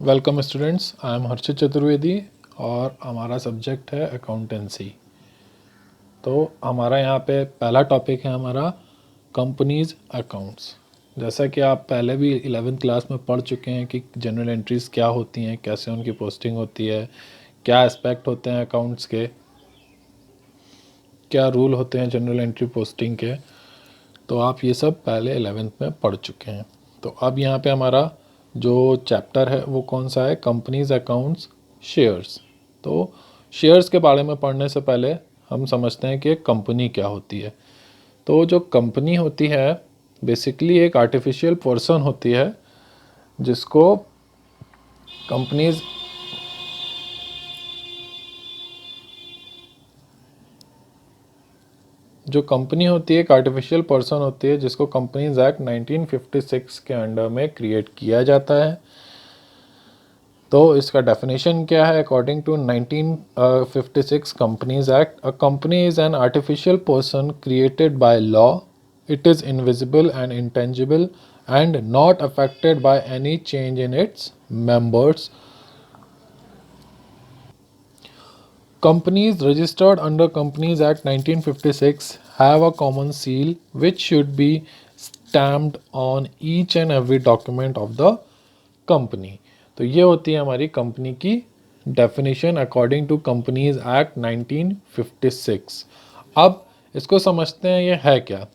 Welcome students, I am हर्षित चतुर्वेदी और हमारा subject है अकाउंटेंसी। तो हमारा यहाँ पे पहला टॉपिक है हमारा कंपनीज अकाउंट्स। जैसा कि आप पहले भी 11th क्लास में पढ़ चुके हैं कि जनरल एंट्रीज़ क्या होती हैं, कैसे उनकी पोस्टिंग होती है, क्या एस्पेक्ट होते हैं अकाउंट्स के, क्या रूल होते हैं जनरल एंट्री पोस्टिंग के। तो आप ये सब पहले 11th में पढ़ चुके हैं। तो अब यहाँ पे हमारा जो चैप्टर है वो कौन सा है, कंपनीज अकाउंट्स शेयर्स। तो शेयर्स के बारे में पढ़ने से पहले हम समझते हैं कि एक कंपनी क्या होती है। तो जो कंपनी होती है बेसिकली एक आर्टिफिशियल पर्सन होती है जिसको कंपनीज जो कंपनी होती है एक आर्टिफिशियल पर्सन होती है जिसको कंपनीज एक्ट 1956 के अंडर में क्रिएट किया जाता है। तो इसका डेफिनेशन क्या है? According to 1956 companies act, a company is an artificial person created by law. It is invisible and intangible and not affected by any change in its members. Companies registered under Companies Act 1956 have a common seal which should be stamped on each and every document of the company. तो ये होती है हमारी company की definition according to companies act 1956। अब इसको समझते हैं ये है क्या।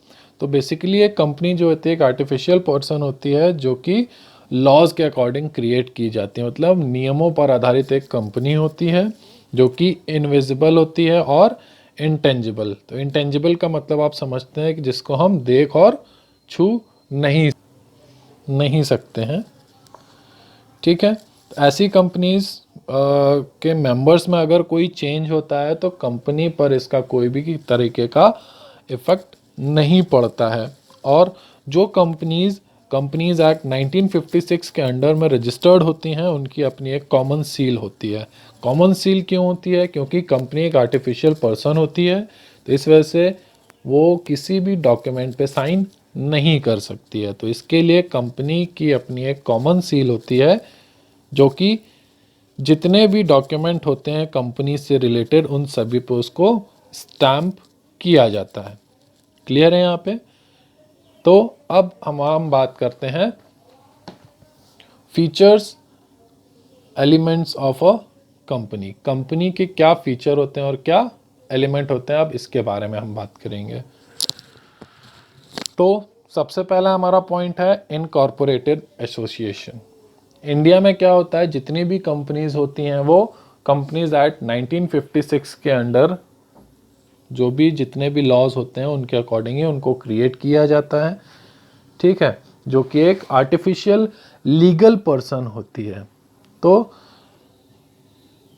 तो बेसिकली एक कंपनी जो होती है एक आर्टिफिशियल पर्सन होती है जो कि लॉज के अकॉर्डिंग क्रिएट की जाती है, मतलब नियमों पर आधारित एक कंपनी होती है जो कि इनविजिबल होती है और इंटेंजिबल। तो इंटेंजिबल का मतलब आप समझते हैं कि जिसको हम देख और छू नहीं सकते हैं। ठीक है, ऐसी कंपनीज के मेंबर्स में अगर कोई चेंज होता है तो कंपनी पर इसका कोई भी तरीके का इफेक्ट नहीं पड़ता है। और जो कंपनीज एक्ट 1956 के अंडर में रजिस्टर्ड होती हैं उनकी अपनी एक कॉमन सील होती है। कॉमन सील क्यों होती है? क्योंकि कंपनी एक आर्टिफिशियल पर्सन होती है, तो इस वजह से वो किसी भी डॉक्यूमेंट पे साइन नहीं कर सकती है। तो इसके लिए कंपनी की अपनी एक कॉमन सील होती है जो कि जितने भी डॉक्यूमेंट होते हैं कंपनी से रिलेटेड उन सभी पे उसको स्टैम्प किया जाता है। क्लियर है यहाँ पे? तो अब हम बात करते हैं features elements of a company. Company के क्या फीचर होते हैं और क्या एलिमेंट होते हैं, अब इसके बारे में हम बात करेंगे। तो सबसे पहला हमारा पॉइंट है इनकॉर्पोरेटेड एसोसिएशन। इंडिया में क्या होता है, जितनी भी कंपनीज होती हैं वो कंपनीज एक्ट 1956 के अंडर जो भी जितने भी लॉज होते हैं उनके अकॉर्डिंग ही उनको क्रिएट किया जाता है। ठीक है, जो कि एक आर्टिफिशियल लीगल पर्सन होती है। तो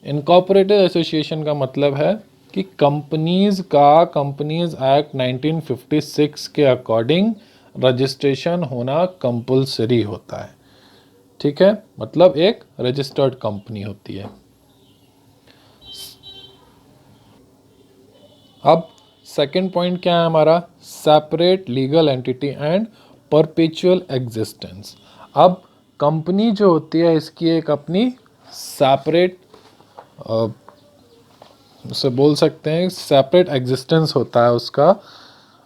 इनकॉर्पोरेटेड एसोसिएशन का मतलब है कि कंपनीज एक्ट 1956 के अकॉर्डिंग रजिस्ट्रेशन होना कंपलसरी होता है। ठीक है, मतलब एक रजिस्टर्ड कंपनी होती है। अब सेकंड पॉइंट क्या है हमारा, separate legal entity and perpetual existence. अब कंपनी जो होती है इसकी एक अपनी सेपरेट उसे बोल सकते हैं सेपरेट एग्जिस्टेंस होता है उसका।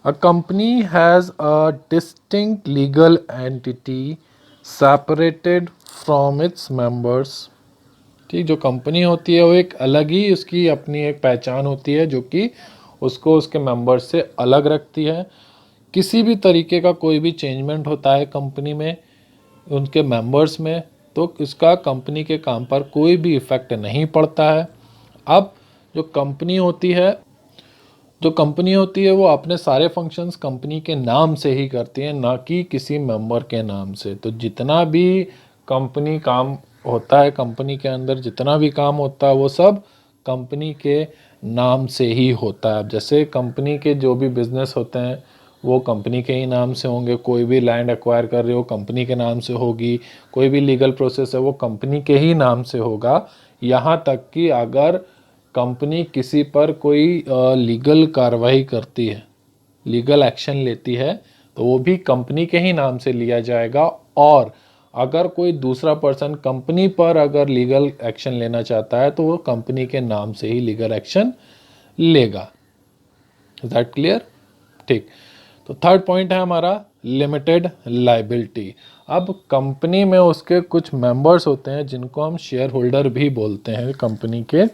A company has a distinct legal entity separated from its members. ठीक, जो कंपनी होती है वो एक अलग ही उसकी अपनी एक पहचान होती है जो कि उसको उसके मेंबर्स से अलग रखती है। किसी भी तरीके का कोई भी चेंजमेंट होता है कंपनी में उनके मेंबर्स में तो इसका कंपनी के काम पर कोई भी इफेक्ट नहीं पड़ता है। अब जो कंपनी होती है वो अपने सारे फंक्शंस कंपनी के नाम से ही करती है, ना कि किसी मेंबर के नाम से। तो जितना भी कंपनी काम होता है, कंपनी के अंदर जितना भी काम होता है वो सब कंपनी के नाम से ही होता है। अब जैसे कंपनी के जो भी बिजनेस होते हैं वो कंपनी के ही नाम से होंगे, कोई भी लैंड एक्वायर कर रहे हो कंपनी के नाम से होगी, कोई भी लीगल प्रोसेस है वो कंपनी के ही नाम से होगा। यहाँ तक कि अगर कंपनी किसी पर कोई लीगल कार्रवाई करती है, लीगल एक्शन लेती है, तो वो भी कंपनी के ही नाम से लिया जाएगा और अगर कोई दूसरा पर्सन कंपनी पर अगर लीगल एक्शन लेना चाहता है तो वो कंपनी के नाम से ही लीगल एक्शन लेगा। Is that clear? ठीक। तो थर्ड पॉइंट है हमारा लिमिटेड लाइबिलिटी। अब कंपनी में उसके कुछ मेंबर्स होते हैं जिनको हम शेयर होल्डर भी बोलते हैं कंपनी के।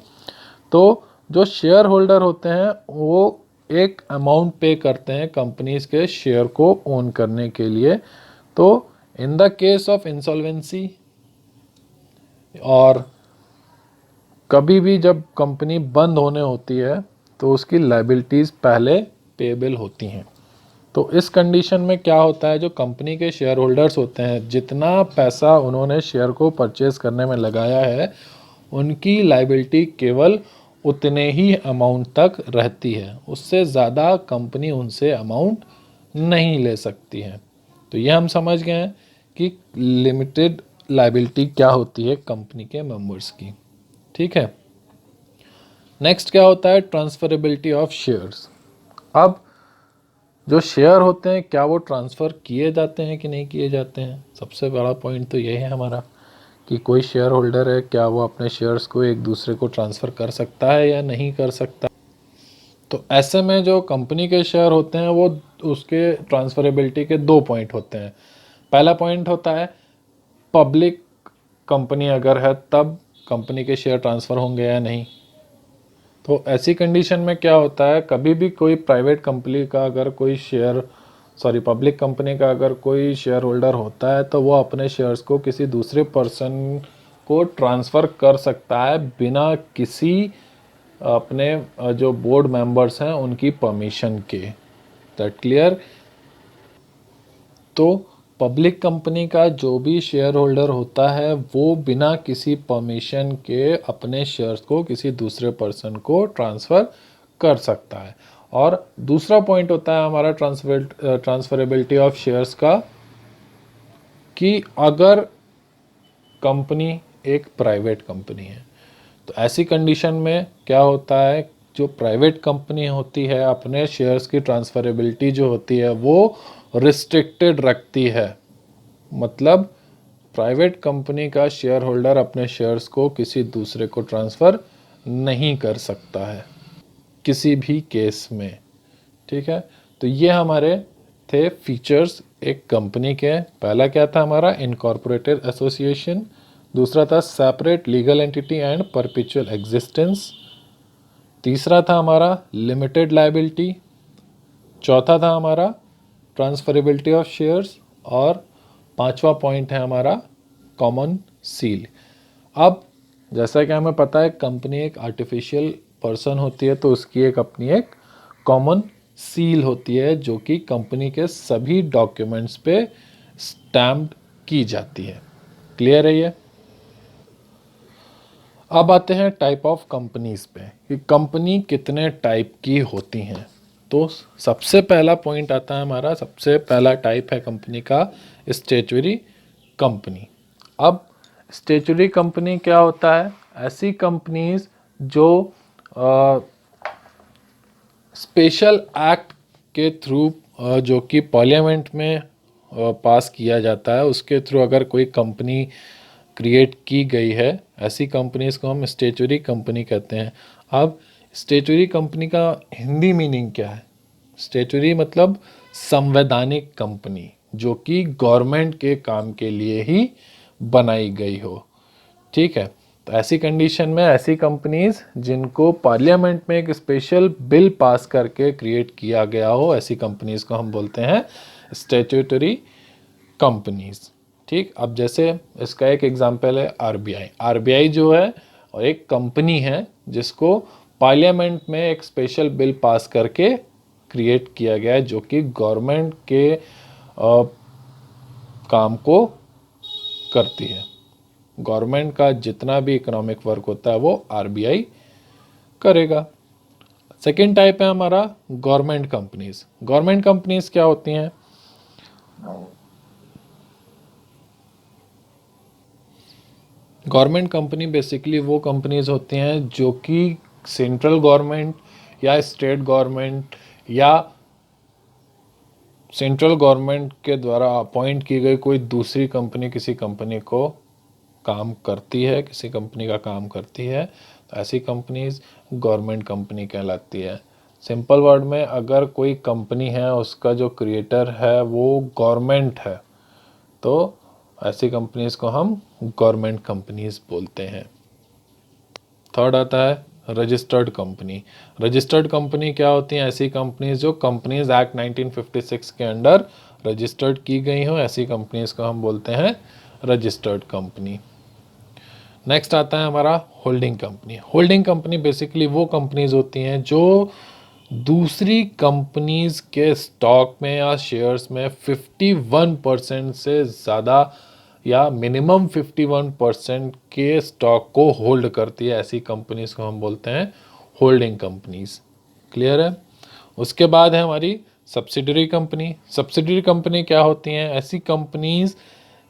तो जो शेयर होल्डर होते हैं वो एक अमाउंट पे करते हैं कंपनीज के शेयर को ओन करने के लिए। तो in the case of insolvency और कभी भी जब कंपनी बंद होने होती है तो उसकी लाइबिलिटीज़ पहले पेबल होती हैं। तो इस कंडीशन में क्या होता है, जो कंपनी के शेयर होल्डर्स होते हैं जितना पैसा उन्होंने शेयर को परचेज करने में लगाया है उनकी लाइबिलिटी केवल उतने ही अमाउंट तक रहती है, उससे ज़्यादा कंपनी उनसे अमाउंट नहीं ले सकती है। तो ये हम समझ गए हैं कि लिमिटेड लाइबिलिटी क्या होती है कंपनी के मेंबर्स की। ठीक है। नेक्स्ट क्या होता है, ट्रांसफरेबिलिटी ऑफ शेयर्स। अब जो शेयर होते हैं क्या वो ट्रांसफ़र किए जाते हैं कि नहीं किए जाते हैं, सबसे बड़ा पॉइंट तो ये है हमारा कि कोई शेयर होल्डर है क्या वो अपने शेयर्स को एक दूसरे को ट्रांसफ़र कर सकता है या नहीं कर सकता। तो ऐसे में जो कंपनी के शेयर होते हैं वो उसके ट्रांसफरेबिलिटी के दो पॉइंट होते हैं। पहला पॉइंट होता है पब्लिक कंपनी अगर है तब कंपनी के शेयर ट्रांसफ़र होंगे या नहीं। तो ऐसी कंडीशन में क्या होता है, कभी भी कोई प्राइवेट कंपनी का अगर कोई पब्लिक कंपनी का अगर कोई शेयर होल्डर होता है तो वो अपने शेयर्स को किसी दूसरे पर्सन को ट्रांसफ़र कर सकता है बिना किसी अपने जो बोर्ड मेंबर्स हैं उनकी परमिशन के। That clear? तो पब्लिक कंपनी का जो भी शेयर होल्डर होता है वो बिना किसी परमिशन के अपने शेयर्स को किसी दूसरे पर्सन को ट्रांसफ़र कर सकता है। और दूसरा पॉइंट होता है हमारा ट्रांसफरेबिलिटी ऑफ शेयर्स का, कि अगर कंपनी एक प्राइवेट कंपनी है तो ऐसी कंडीशन में क्या होता है, जो प्राइवेट कंपनी होती है अपने शेयर्स की ट्रांसफरेबिलिटी जो होती है वो रिस्ट्रिक्टेड रखती है। मतलब प्राइवेट कंपनी का शेयर होल्डर अपने शेयर्स को किसी दूसरे को ट्रांसफ़र नहीं कर सकता है किसी भी केस में। ठीक है। तो ये हमारे थे फीचर्स एक कंपनी के। पहला क्या था हमारा, इनकॉर्पोरेटेड एसोसिएशन। दूसरा था separate legal entity and perpetual existence. तीसरा था हमारा लिमिटेड लायबिलिटी। चौथा था हमारा ट्रांसफरेबिलिटी ऑफ शेयर्स। और पांचवा पॉइंट है हमारा कॉमन सील। अब जैसा कि हमें पता है कंपनी एक आर्टिफिशियल पर्सन होती है तो उसकी एक अपनी एक कॉमन सील होती है जो कि कंपनी के सभी डॉक्यूमेंट्स पे स्टैम्प्ड की जाती है। क्लियर है ये? अब आते हैं टाइप ऑफ कंपनीज पे कि कंपनी कितने टाइप की होती हैं। तो सबसे पहला पॉइंट आता है हमारा, सबसे पहला टाइप है कंपनी का स्टैट्यूटरी कंपनी। अब स्टैट्यूटरी कंपनी क्या होता है, ऐसी कंपनीज जो स्पेशल एक्ट के थ्रू जो कि पार्लियामेंट में पास किया जाता है उसके थ्रू अगर कोई कंपनी क्रिएट की गई है, ऐसी कंपनीज को हम स्टैट्यूटरी कंपनी कहते हैं। अब स्टैट्यूटरी कंपनी का हिंदी मीनिंग क्या है? स्टैट्यूटरी मतलब संवैधानिक कंपनी जो कि गवर्नमेंट के काम के लिए ही बनाई गई हो। ठीक है। तो ऐसी कंडीशन में ऐसी कंपनीज जिनको पार्लियामेंट में एक स्पेशल बिल पास करके क्रिएट किया गया हो, ऐसी कंपनीज को हम बोलते हैं स्टैट्यूटरी कंपनीज। ठीक। अब जैसे इसका एक एग्जांपल है आरबीआई। आरबीआई जो है और एक कंपनी है जिसको पार्लियामेंट में एक स्पेशल बिल पास करके क्रिएट किया गया है जो कि गवर्नमेंट के काम को करती है। गवर्नमेंट का जितना भी इकोनॉमिक वर्क होता है वो आरबीआई करेगा। सेकेंड टाइप है हमारा गवर्नमेंट कंपनीज। गवर्नमेंट कंपनीज क्या होती हैं? गवर्नमेंट कंपनी बेसिकली वो कंपनीज होती हैं जो कि सेंट्रल गवर्नमेंट या स्टेट गवर्नमेंट या सेंट्रल गवर्नमेंट के द्वारा अपॉइंट की गई कोई दूसरी कंपनी किसी कंपनी को काम करती है, किसी कंपनी का काम करती है, तो ऐसी कंपनीज गवर्नमेंट कंपनी कहलाती है। सिंपल वर्ड में, अगर कोई कंपनी है उसका जो क्रिएटर है वो गवर्नमेंट है, तो ऐसी कंपनीज को हम गवर्नमेंट कंपनीज बोलते हैं। थर्ड आता है रजिस्टर्ड कंपनी। रजिस्टर्ड कंपनी क्या होती हैं? ऐसी कंपनीज जो कंपनीज एक्ट 1956 के अंडर रजिस्टर्ड की गई हों, ऐसी कंपनीज को हम बोलते हैं रजिस्टर्ड कंपनी। नेक्स्ट आता है हमारा holding company. Holding company basically वो कंपनीज होती हैं जो दूसरी कंपनीज के स्टॉक में या शेयर्स में 51% से ज़्यादा या मिनिमम 51% के स्टॉक को होल्ड करती है। ऐसी कंपनीज को हम बोलते हैं होल्डिंग कंपनीज। क्लियर है? उसके बाद है हमारी सब्सिडरी कंपनी। सब्सिडरी कंपनी क्या होती हैं? ऐसी कंपनीज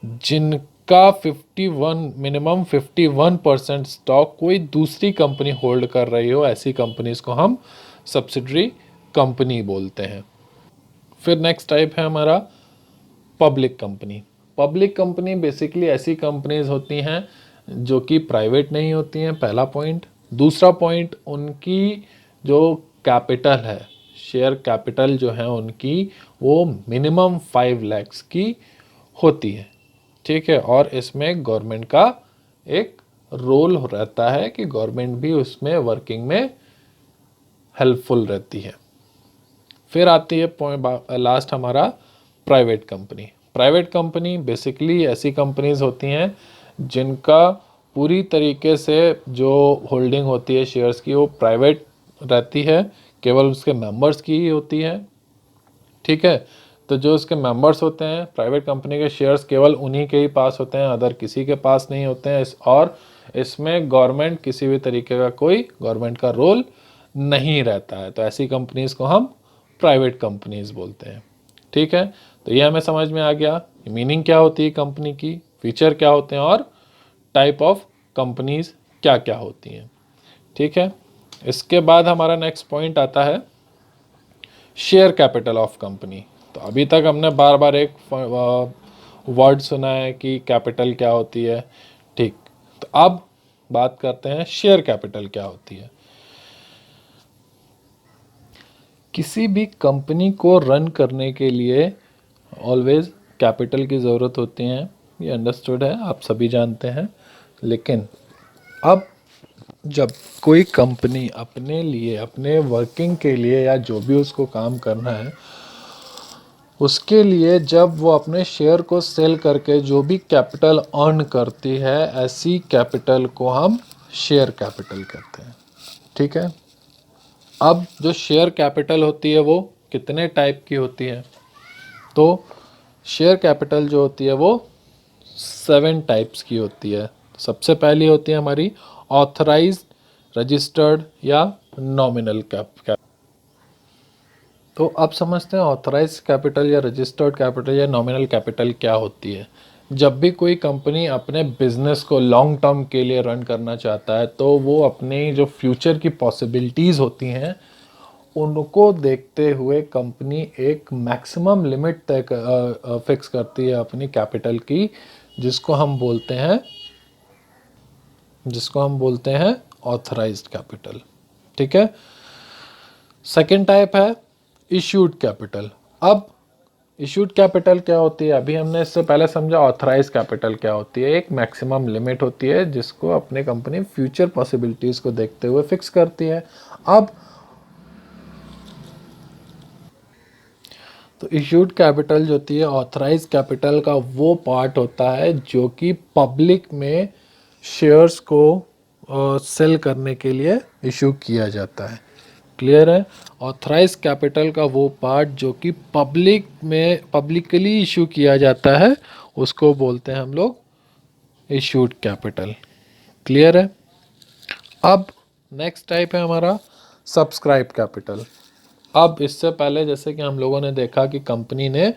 जिनका 51 मिनिमम 51% स्टॉक कोई दूसरी कंपनी होल्ड कर रही हो, ऐसी कंपनीज को हम सब्सिडरी कंपनी बोलते हैं। फिर नेक्स्ट टाइप है हमारा public company. Public company basically ऐसी कंपनीज होती हैं जो कि प्राइवेट नहीं होती हैं, पहला पॉइंट। दूसरा पॉइंट, उनकी जो कैपिटल है, शेयर कैपिटल जो है उनकी, वो मिनिमम 5 लाख की होती है। ठीक है? और इसमें गवर्नमेंट का एक रोल रहता है कि गवर्नमेंट भी उसमें वर्किंग में हेल्पफुल रहती है। फिर आती है लास्ट हमारा private company. Private company basically ऐसी कंपनीज होती हैं जिनका पूरी तरीके से जो होल्डिंग होती है शेयर्स की वो प्राइवेट रहती है, केवल उसके मेंबर्स की ही होती है। ठीक है? तो जो उसके मेंबर्स होते हैं, प्राइवेट कंपनी के शेयर्स केवल उन्हीं के ही पास होते हैं, अदर किसी के पास नहीं होते हैं। और इसमें गवर्नमेंट किसी भी तरीके का कोई गवर्नमेंट का रोल नहीं रहता है, तो ऐसी कंपनीज को हम प्राइवेट कंपनीज बोलते हैं। ठीक है? तो ये हमें समझ में आ गया मीनिंग क्या होती है कंपनी की, फीचर क्या होते हैं और टाइप ऑफ कंपनीज क्या क्या होती हैं। ठीक है? इसके बाद हमारा नेक्स्ट पॉइंट आता है शेयर कैपिटल ऑफ कंपनी। तो अभी तक हमने बार बार एक वर्ड सुना है कि कैपिटल क्या होती है। ठीक, तो अब बात करते हैं शेयर कैपिटल क्या होती है। किसी भी कंपनी को रन करने के लिए ऑलवेज कैपिटल की ज़रूरत होती है, ये अंडरस्टूड है, आप सभी जानते हैं। लेकिन अब जब कोई कंपनी अपने लिए, अपने वर्किंग के लिए या जो भी उसको काम करना है उसके लिए, जब वो अपने शेयर को सेल करके जो भी कैपिटल अर्न करती है, ऐसी कैपिटल को हम शेयर कैपिटल कहते हैं। ठीक है? अब जो शेयर कैपिटल होती है वो कितने टाइप की होती है? तो शेयर कैपिटल जो होती है वो 7 टाइप्स की होती है। सबसे पहली होती है हमारी ऑथराइज्ड, रजिस्टर्ड या नॉमिनल कैप। तो अब समझते हैं ऑथराइज्ड कैपिटल या रजिस्टर्ड कैपिटल या नॉमिनल कैपिटल क्या होती है। जब भी कोई कंपनी अपने बिजनेस को लॉन्ग टर्म के लिए रन करना चाहता है तो वो अपने जो फ्यूचर की पॉसिबिलिटीज़ होती हैं उनको देखते हुए कंपनी एक मैक्सिमम लिमिट तय फिक्स करती है अपनी कैपिटल की, जिसको हम बोलते हैं ऑथराइज्ड कैपिटल। ठीक है? सेकेंड टाइप है इश्यूड कैपिटल। अब इश्यूड कैपिटल क्या होती है? अभी हमने इससे पहले समझा ऑथराइज कैपिटल क्या होती है। एक मैक्सिमम लिमिट होती है जिसको अपने कंपनी फ्यूचर पॉसिबिलिटीज़ को देखते हुए फिक्स करती है। अब तो इश्यूड कैपिटल जो होती है ऑथराइज कैपिटल का वो पार्ट होता है जो कि पब्लिक में शेयर्स को सेल करने के लिए इशू किया जाता है। क्लियर है? ऑथराइज कैपिटल का वो पार्ट जो कि पब्लिकली इशू किया जाता है उसको बोलते हैं हम लोग इशूड कैपिटल। क्लियर है? अब नेक्स्ट टाइप है हमारा सब्सक्राइब कैपिटल। अब इससे पहले जैसे कि हम लोगों ने देखा कि कंपनी ने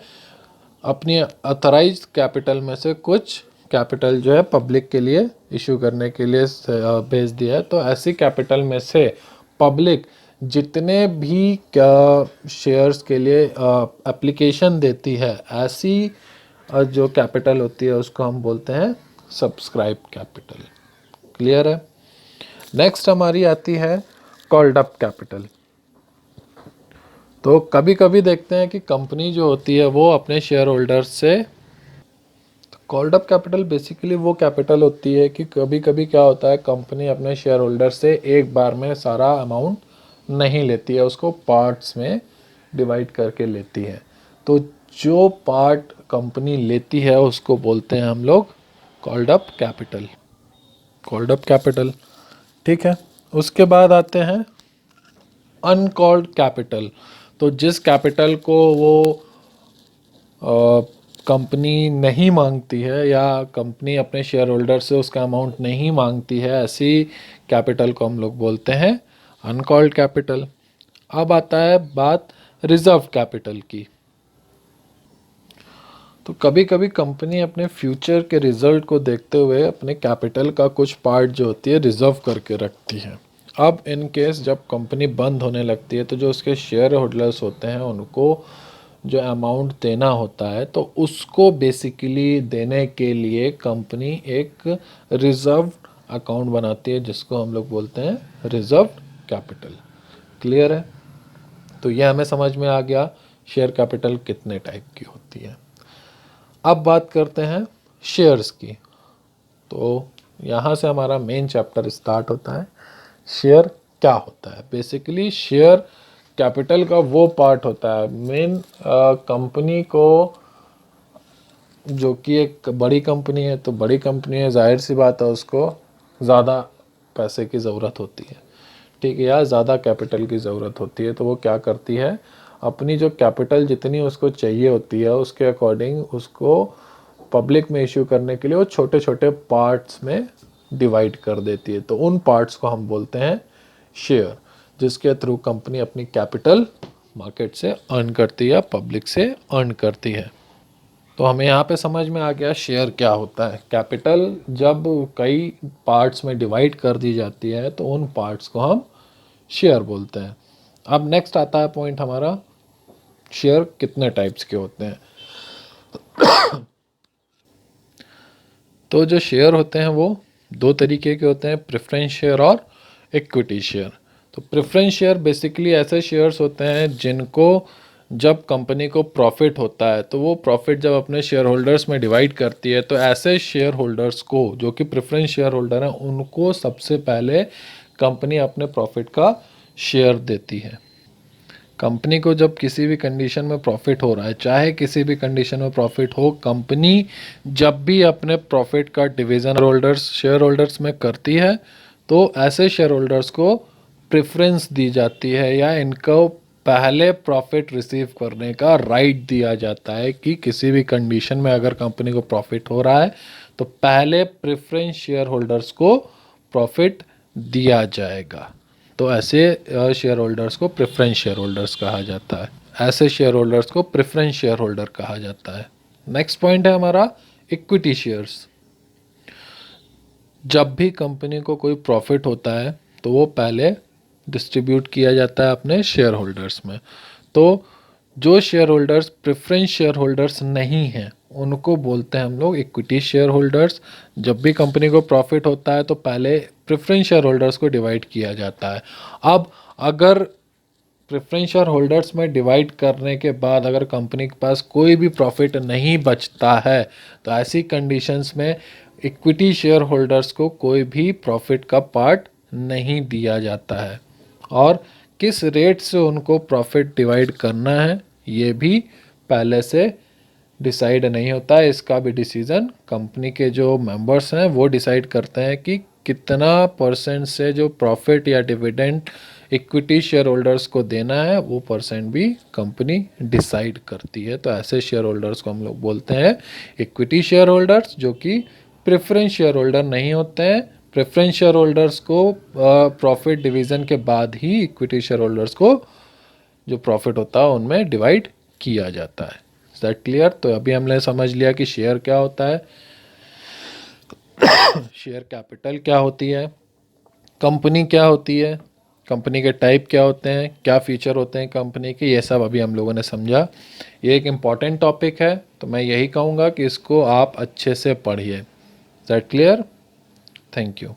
अपनी ऑथराइज्ड कैपिटल में से कुछ कैपिटल जो है पब्लिक के लिए इशू करने के लिए भेज दिया है, तो ऐसी कैपिटल में से पब्लिक जितने भी क्या शेयर्स के लिए एप्लीकेशन देती है, ऐसी जो कैपिटल होती है उसको हम बोलते हैं सब्सक्राइब कैपिटल। क्लियर है? नेक्स्ट हमारी आती है कॉल्ड अप कैपिटल। तो कभी कभी देखते हैं कि कंपनी जो होती है वो अपने शेयर होल्डर्स से, कॉल्ड अप कैपिटल बेसिकली वो कैपिटल होती है कि कभी कभी क्या होता है, कंपनी अपने शेयर होल्डर से एक बार में सारा अमाउंट नहीं लेती है, उसको पार्ट्स में डिवाइड करके लेती है। तो जो पार्ट कंपनी लेती है उसको बोलते हैं हम लोग called up capital. Called up capital, ठीक है। उसके बाद आते हैं अनकॉल्ड कैपिटल। तो जिस कैपिटल को वो कंपनी नहीं मांगती है या कंपनी अपने शेयर होल्डर से उसका अमाउंट नहीं मांगती है, ऐसी कैपिटल को हम लोग बोलते हैं अनकॉल्ड कैपिटल। अब आता है बात रिजर्व कैपिटल की। तो कभी कभी कंपनी अपने फ्यूचर के रिजल्ट को देखते हुए अपने कैपिटल का कुछ पार्ट जो होती है रिजर्व करके रखती है। अब इन केस जब कंपनी बंद होने लगती है तो जो उसके शेयर होल्डर्स होते हैं उनको जो अमाउंट देना होता है, तो उसको बेसिकली देने के लिए कंपनी एक रिजर्व अकाउंट बनाती है जिसको हम लोग बोलते हैं रिजर्व कैपिटल। क्लियर है? तो ये हमें समझ में आ गया शेयर कैपिटल कितने टाइप की होती है। अब बात करते हैं शेयर्स की। तो यहाँ से हमारा मेन चैप्टर स्टार्ट होता है। शेयर क्या होता है? बेसिकली शेयर कैपिटल का वो पार्ट होता है मेन कंपनी को, जो कि एक बड़ी कंपनी है, तो बड़ी कंपनी है, जाहिर सी बात है उसको ज़्यादा पैसे की ज़रूरत होती है, ठीक है, या ज़्यादा कैपिटल की ज़रूरत होती है। तो वो क्या करती है, अपनी जो कैपिटल जितनी उसको चाहिए होती है उसके अकॉर्डिंग उसको पब्लिक में इश्यू करने के लिए वो छोटे छोटे पार्ट्स में डिवाइड कर देती है। तो उन पार्ट्स को हम बोलते हैं शेयर, जिसके थ्रू कंपनी अपनी कैपिटल मार्केट से अर्न करती है या पब्लिक से अर्न करती है। तो हमें यहाँ पे समझ में आ गया शेयर क्या होता है। कैपिटल जब कई पार्ट्स में डिवाइड कर दी जाती है तो उन पार्ट्स को हम शेयर बोलते हैं। अब नेक्स्ट आता है पॉइंट हमारा, शेयर कितने टाइप्स के होते हैं। तो जो शेयर होते हैं वो दो तरीके के होते हैं, प्रेफरेंस शेयर और इक्विटी शेयर। तो प्रेफरेंस शेयर बेसिकली ऐसे शेयर्स होते हैं जिनको जब कंपनी को प्रॉफिट होता है तो वो प्रॉफिट जब अपने शेयर होल्डर्स में डिवाइड करती है, तो ऐसे शेयर होल्डर्स को जो कि प्रेफरेंस शेयर होल्डर हैं उनको सबसे पहले कंपनी अपने प्रॉफिट का शेयर देती है। कंपनी को जब किसी भी कंडीशन में प्रॉफिट हो रहा है, चाहे किसी भी कंडीशन में प्रॉफिट हो, कंपनी जब भी अपने प्रॉफिट का डिवीज़न शेयर होल्डर्स में करती है तो ऐसे शेयर होल्डर्स को प्रेफरेंस दी जाती है या इनको पहले प्रॉफिट रिसीव करने का राइट दिया जाता है कि किसी भी कंडीशन में अगर कंपनी को प्रॉफिट हो रहा है तो पहले प्रेफरेंस शेयर होल्डर्स को प्रॉफिट दिया जाएगा। तो ऐसे शेयर होल्डर्स को प्रेफरेंस शेयर होल्डर्स कहा जाता है। ऐसे शेयर होल्डर्स को प्रेफरेंस शेयर होल्डर कहा जाता है। नेक्स्ट पॉइंट है हमारा इक्विटी शेयर्स। जब भी कंपनी को कोई प्रॉफिट होता है तो वो पहले डिस्ट्रीब्यूट किया जाता है अपने शेयर होल्डर्स में। तो जो share holders preference share holders नहीं हैं उनको बोलते हैं हम लोग इक्विटी शेयर होल्डर्स। जब भी कंपनी को प्रॉफिट होता है तो पहले प्रेफरेंस शेयर होल्डर्स को डिवाइड किया जाता है। अब अगर प्रेफरेंस शेयर होल्डर्स में डिवाइड करने के बाद अगर कंपनी के पास कोई भी प्रॉफिट नहीं बचता है तो ऐसी कंडीशंस में इक्विटी शेयर होल्डर्स को कोई भी प्रॉफिट का पार्ट नहीं दिया जाता है। और किस रेट से उनको प्रॉफिट डिवाइड करना है ये भी पहले से डिसाइड नहीं होता है। इसका भी डिसीज़न कंपनी के जो मेंबर्स हैं वो डिसाइड करते हैं कि कितना परसेंट से जो प्रॉफिट या डिविडेंड इक्विटी शेयर होल्डर्स को देना है वो परसेंट भी कंपनी डिसाइड करती है। तो ऐसे शेयर होल्डर्स को हम लोग बोलते हैं इक्विटी शेयर होल्डर्स, जो कि प्रेफरेंस शेयर होल्डर नहीं होते हैं। प्रेफरेंस शेयर होल्डर्स को प्रॉफिट डिवीज़न के बाद ही इक्विटी शेयर होल्डर्स को जो प्रॉफिट होता है उनमें डिवाइड किया जाता है। Is that clear? तो अभी हमने समझ लिया कि शेयर क्या होता है, शेयर कैपिटल क्या होती है, कंपनी क्या होती है, कंपनी के टाइप क्या होते हैं, क्या फीचर होते हैं कंपनी के, ये सब अभी हम लोगों ने समझा। ये एक इम्पॉर्टेंट टॉपिक है, तो मैं यही कहूँगा कि इसको आप अच्छे से पढ़िए। Is that clear? Thank you.